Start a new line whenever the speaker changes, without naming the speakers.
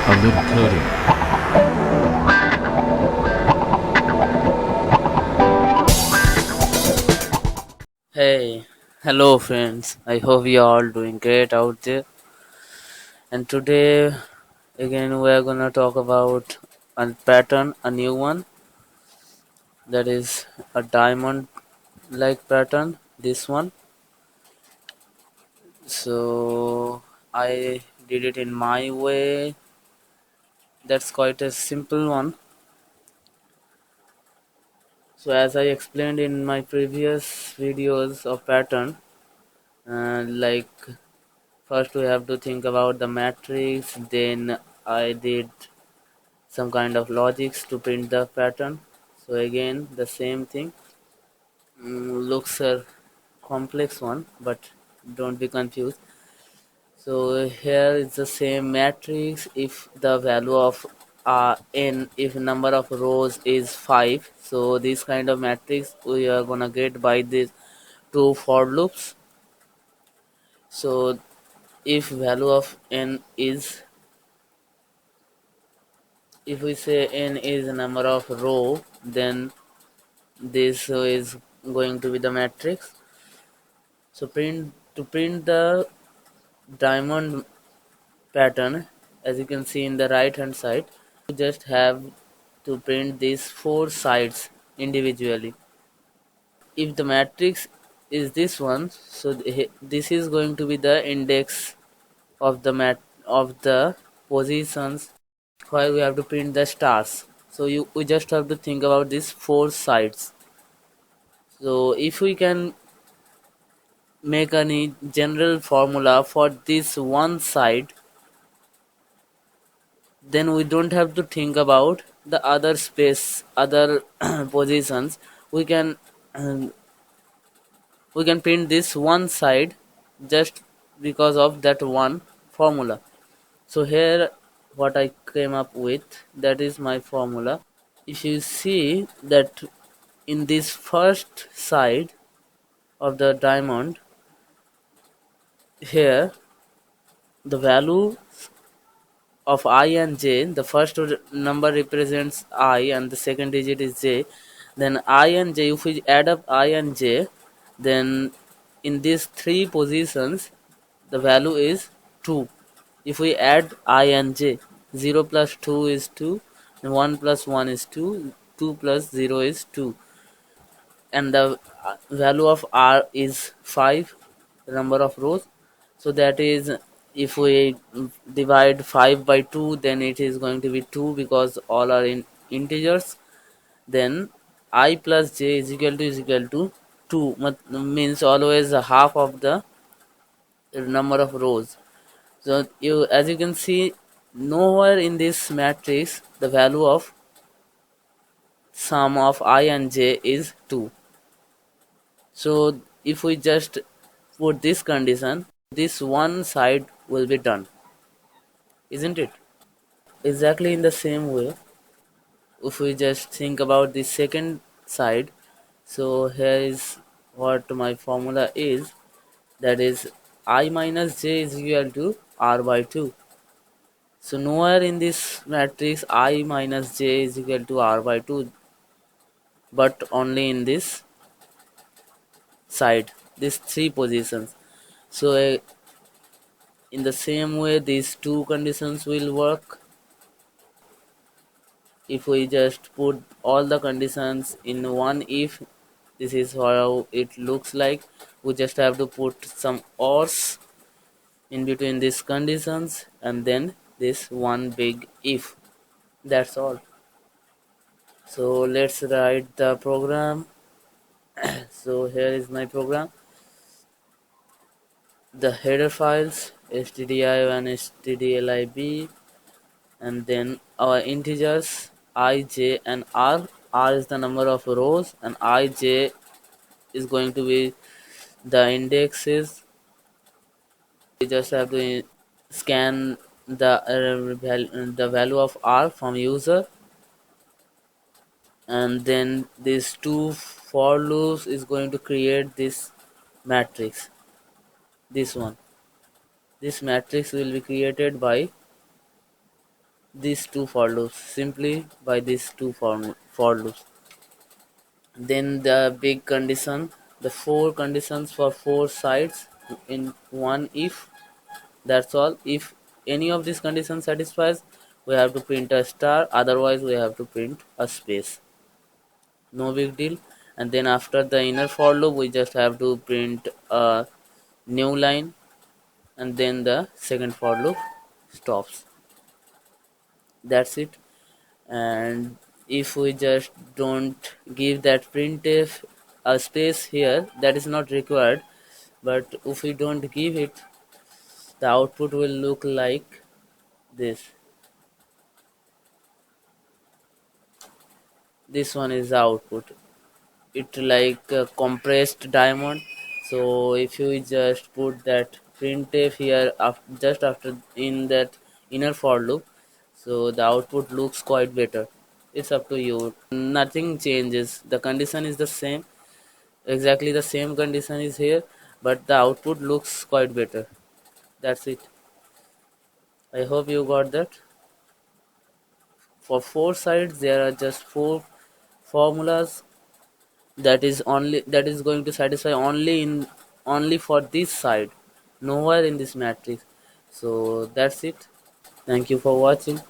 a little coding.
Hey, hello friends. I hope you are all doing great out there. And today again we are gonna talk about a pattern, a new one that is a diamond like pattern. This one. So I did it in my way. That's quite a simple one. So as I explained in my previous videos of pattern, like first we have to think about the matrix, then I did some kind of logics to print the pattern. So again the same thing. Looks a complex one, but don't be confused. So here is the same matrix. If the value of n, if number of rows is 5, so this kind of matrix we are gonna get by these two for loops. So if value of n is, if we say n is the number of row, then this is going to be the matrix. So print the diamond pattern, as you can see in the right hand side, you just have to print these four sides individually. If the matrix is this one, so this is going to be the index of the positions while we have to print the stars. So we just have to think about these four sides. So if we can make any general formula for this one side, then we don't have to think about the other space, other positions. We can um, we can print this one side just because of that one formula. So here what I came up with, that is my formula. If you see that in this first side of the diamond, here the value of I and j, the first number represents I and the second digit is j. Then I and j, if we add up I and j, then in these three positions the value is 2. If we add I and j, 0 plus 2 is 2, and 1 plus 1 is 2, 2 plus 0 is 2, and the value of r is 5, the number of rows. So that is, if we divide 5 by 2, then it is going to be 2 because all are in integers. Then I plus j is equal to 2, means always a half of the number of rows. So you, as you can see, nowhere in this matrix the value of sum of I and j is 2. So if we just put this condition, this one side will be done, isn't it? Exactly in the same way, if we just think about the second side, so here is what my formula is, that is I minus j is equal to r by 2. So nowhere in this matrix I minus j is equal to r by 2, but only in this side, these three positions. So in the same way these two conditions will work. If we just put all the conditions in one if, this is how it looks like. We just have to put some ors in between these conditions and then this one big if. That's all. So let's write the program. So here is my program. The header files stdio and stdlib, and then our integers I, j and r. R is the number of rows and ij is going to be the indexes. We just have to scan the value of r from user, and then these two for loops is going to create this matrix. This matrix will be created by these two for loops, simply by these two for loops. Then the big condition, the four conditions for four sides in one if. That's all. If any of these conditions satisfies, we have to print a star, otherwise we have to print a space. No big deal. And then after the inner for loop, we just have to print a new line, and then the second for loop stops. That's it. And if we just don't give that printf a space here, that is not required, but if we don't give it, the output will look like this. This one is the output. It like a compressed diamond. So if you just put that printf here just after in that inner for loop, so the output looks quite better. It's up to you. Nothing changes. The condition is the same. Exactly the same condition is here, but the output looks quite better. That's it. I hope you got that. For four sides, there are just four formulas that is going to satisfy only for this side, nowhere in this matrix. So that's it. Thank you for watching.